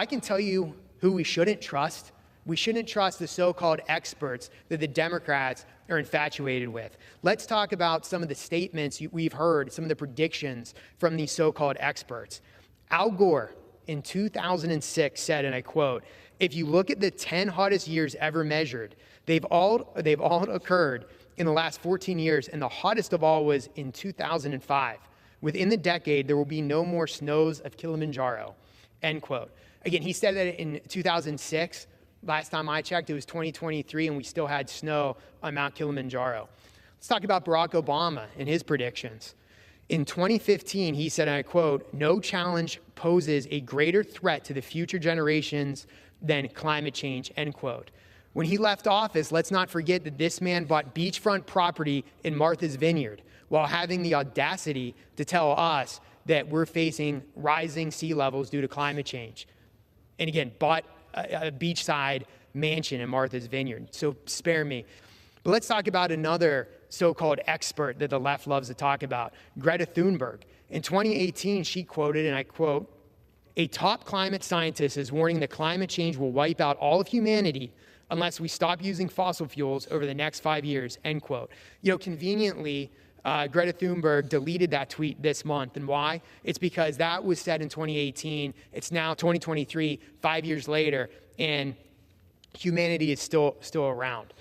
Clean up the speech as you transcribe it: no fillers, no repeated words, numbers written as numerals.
I can tell you who we shouldn't trust. We shouldn't trust the so-called experts that the Democrats are infatuated with. Let's talk about some of the statements we've heard, some of the predictions from these so-called experts. Al Gore in 2006 said, and I quote, "If you look at the 10 hottest years ever measured, they've all occurred in the last 14 years, and the hottest of all was in 2005. Within the decade, there will be no more snows of Kilimanjaro," end quote. Again, he said that in 2006. Last time I checked, it was 2023, and we still had snow on Mount Kilimanjaro. Let's talk about Barack Obama and his predictions. In 2015, he said, and I quote, "No challenge poses a greater threat to the future generations than climate change," end quote. When he left office, let's not forget that this man bought beachfront property in Martha's Vineyard while having the audacity to tell us that we're facing rising sea levels due to climate change. And again, bought a beachside mansion in Martha's Vineyard. So spare me. But let's talk about another so-called expert that the left loves to talk about, Greta Thunberg. In 2018, she quoted, and I quote, "A top climate scientist is warning that climate change will wipe out all of humanity unless we stop using fossil fuels over the next 5 years," end quote. Conveniently, Greta Thunberg deleted that tweet this month. And why? It's because that was said in 2018. It's now 2023, 5 years later, and humanity is still around.